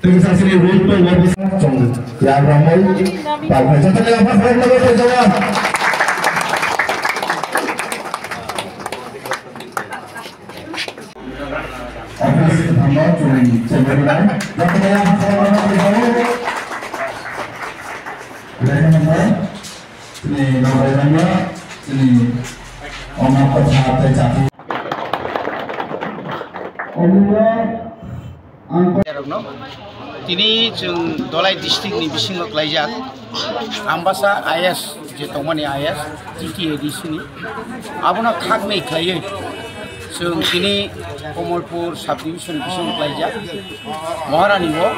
Sini runtuh luar biasa, yang ramai, tapi contohnya apa? Kalau lebih jawab. Office pertama curi sembilan, contohnya apa? Kalau lebih jawab. Berapa nomor? Ini nomornya, ini omah persatu jatuh. Tini jeng Dolai district ni bisingo klaijak ambasa IS je tongmani IS TTAD sini abuna khak nei khlaiye jeng tini Komolpur subdivision bisingo klaijak Maharani bo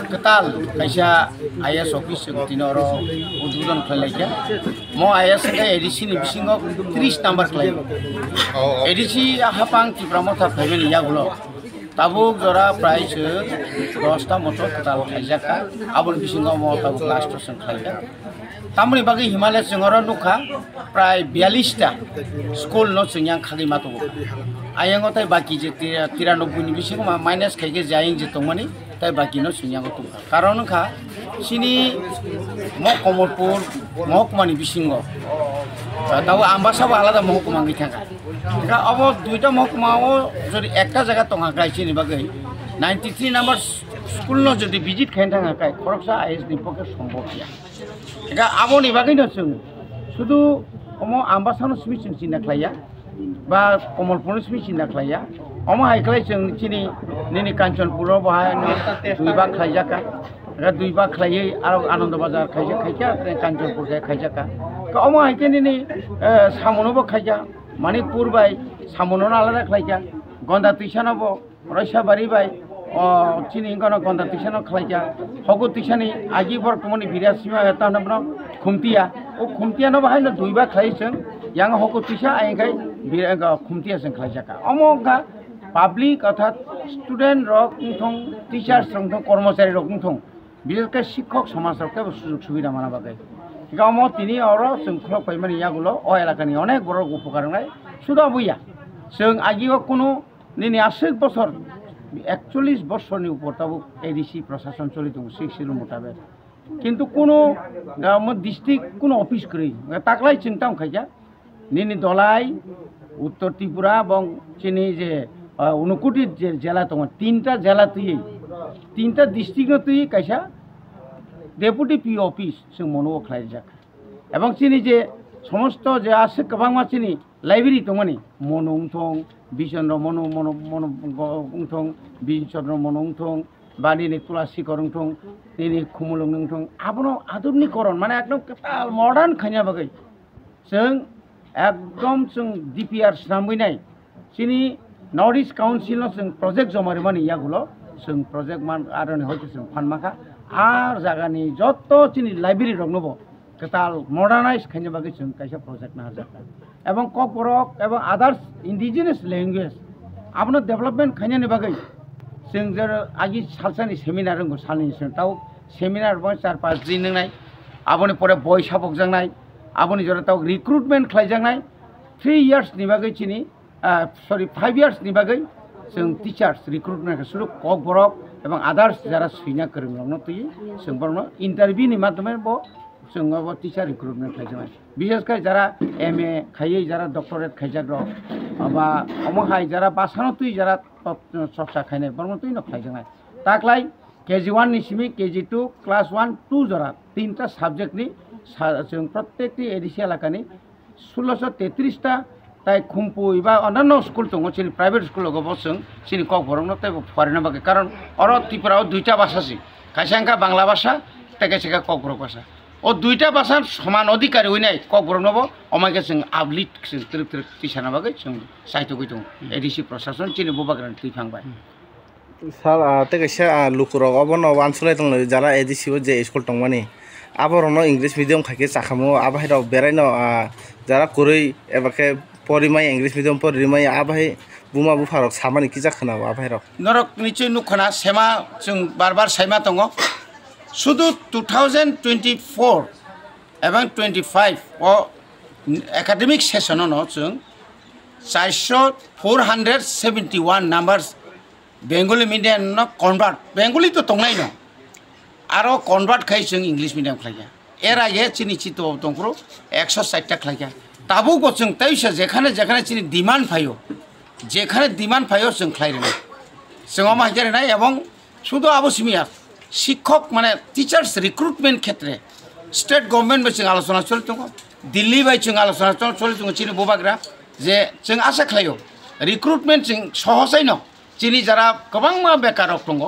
ketal kaisa IS office jeng tinoro ududon khlaijak mo IS ka ADC ni bisingo 30 number khlai ADC hapang tibramo tha phaibeni yagulo tabuk jora price 10 motor ketal khaijaka abon bisingo mo tabuk last station khaijak tamni bagi Himalaya jengoro nukha pray 42 ta school no jengyang khagi mato ayang otai baki je 93 ni bisingo minus khaige jaing je tongmani tai baki no jengyang to karon kha sini mo Komolpur mohkumani bisingo tahu ambasa alada mohkumang githanga eka abo duita mohkumao jodi ekta jaga tonga kaisi ni bagai 93 number school no jodi visit khain thanga kai khoroksa IS ni poke সম্ভব ya eka abo ni bagai no sung sudu omo ambasa no simi cinta khlaya ba Komolpur simi cinta khlaya omo hai khlai sung chini nini Kanchanpur bahai no duiba khlaijaka eka duiba khlai aro Anand Bazar khaija Kanchanpur khaijaka ka omo hai keni ni samono bo khaija Manipur bai samono alada khlaija Gonda Tishano bo Roishabari bai chini ingano Gonda Tishano khlaija hogo tishani agi bor tumoni birasima eta nabno khumtia o khumtia no bahai no duiba khlaiseng yang hogo tisha aingai biranga khumtia seng khlaijaka omo ga public অর্থাৎ student rock থং teachers থং কর্মচারী rock থং বিশেষ করে শিক্ষক সমাজ রকে সুযোগ সুবিধা মানা বাকে গামো তিনি অর শৃঙ্খলা পাইমানি ইয়াগুলো ও এলাকানি অনেক বড় উপকার নাই শুধু বইয়া जों आगियाव কোনো নিনি 80 বছর 41 বছরনি উপর তাবো এডিসি প্রশাসন চলিত শিক্ষিত মোতাবেক কিন্তু কোনো ডিস্ট্রিক্ট কোনো অফিস করি তাকলাই চিন্তা খাইয়া নিনি দলাই উত্তর ত্রিপুরা এবং চিনি যে 29 জেলা তোমার 3টা জেলা তুই 3টা ডিস্ট্রিক্ট তুই কাইসা ডেপুটি পি অফিস जों মনো খাই যাক এবং চিনি যে সমস্ত যে আছে গোबां চিনি লাইব্রেরি তোমানি মনংথং বিচন্দ্র মনংথং বিচন্দ্র মনংথং বা নিনি তুলাসী করংথং নিনি খুমুলংথং আবনো আধুনিকরণ মানে একদম কেতাল মডার্ন খাইনা বাগै जों एकदम जों ডিপিআর সামবইনাই চিনি नर्थ इस्ट काउंसिल जों प्रोजेक्ट जमारे माने यागुलो जों प्रोजेक्ट मान आरने हयतो जों फानमाखा आर जागानि जत्त चिनि लाइब्रेरी रंनोबो केताल मडार्नाइज खाइनो बागै जों कायसा प्रोजेक्ट ना हाजाका एवं ककबरक एवं अदार्स इंडिजिनियस लैंग्वेज आपनो डेवलपमेंट खाइनो बागै जों जर आगि सालसानि सेमिनार रंगो सालनि जों ताव सेमिनार बय 4-5 दिन नाय आबोनि परे बय साबक जांनाय आबोनि जर ताव रिक्रुटमेंट खालायजांनाय 3 इयार्स नि बागै चिनि 5 years ni bagai जों टीचार्स रिक्रुटमेंट सुरु ककबरक एवं अदार्स जरा सुइना करंगनो तुई जों बरनो इंटरव्यू नि माध्यमे बो जों बो टीचार रिक्रुटमेंट खाइजाय विशेष कर जरा एमए खाइयै जरा डक्टरेट खाइजाग्र बा अमहाय जरा बासानो तुई जरा ससा खाइनाय बरनो तुई न खाइजाय ताकलाय केजी 1 नि सिमि केजी 2 क्लास 1 2 जरा तीनटा सब्जेक्ट नि जों प्रत्येकटी एडिसि एलाकानि 1633 टा তাই খুম্পু বা অন্যান্য স্কুল দङ চিনি প্রাইভেট স্কুল গবসং চিনি ককবরংনো তাই ফরেনা বাকে কারণ অর ত্রিপুরাও দুইটা ভাষা আছে কাইসাঙ্কা বাংলা ভাষা তাইকাইসাঙ্কা ককবরক ভাষা ও দুইটা ভাষার সমান অধিকারী হইনাই ককবরংনব অমাইকে जों আপলিট जों त्रिक टिसाना बागै जों साहित्य गय दङ एडिसि प्रशासन चिनि बबाग्रान थैफांबाय साल ताइकाइसा लुकुरक अबनो वानसुलाय दङ जारा एडिसि जे स्कुल दङमानि आबरनो इंग्लिश मिडियाम खाके चाखामो आबाहिर बेरायनो जारा कुरै एबाके परिमाय इंग्लिश मिडियाम परिमाय आबाहि बुमा बुफारक सामानि कि जाखनाव आबाहिरक नरक निचे नुखना सेमा जों बार साइमा दङ सुदु 2024 एवं 25 ओ एकाडेमिक सेशन न जों 471 नम्बर्स बेंगली मीडियम न कन्भार्ट बेंगली तो तंगनाय न आरो कन्भार्ट खाय जों इंग्लिश मीडियम खालाया एरा ये चिनि चितो दंक्रो 160 टा खालाया ताबो गो जों तैसे जेखाने जेखाने चिनि डिमांड फायो जेखाने डिमांड फायो जों खालायनो जों मा जायना एवं शुद्ध आबसिमिया शिक्षक माने टीचर्स रिक्रुटमेंट क्षेत्रे स्टेट गवर्नमेंट बे जों आलोचना चलतो दिल्ली बाय जों आलोचना चलतो चिनि बोबाग्रा जे जों आशा खालायो रिक्रुटमेंट जों सहजै न चिनि जरा गोबां मा बेकार दङ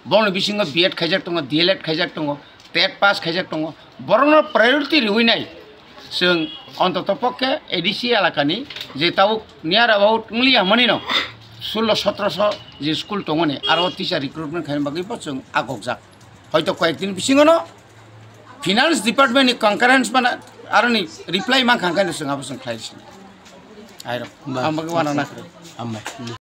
बन बिसिङ बीएड खायजाक दङ डीएलएड खायजाक दङ टेट पास खायजाक दङ बरनो प्रायोरिटी रिउइनाय जों अन्तत पक्षे एडीसी एलाकानि जे ताव नियर अबाउट ओनलि हामानि न 16-1700 जे स्कुल दङने आरो टीचार रिक्रुटमेंट खायनो बागैबो जों आगकजाक हयतो कयेकदिन बिसिङनो फाइनान्स डिपार्टमेन्टनि कंकारेन्स माने आरो नि रिप्लाय मा खांखायनो जों खालायसिन आरो आमबागै वाना नाखरे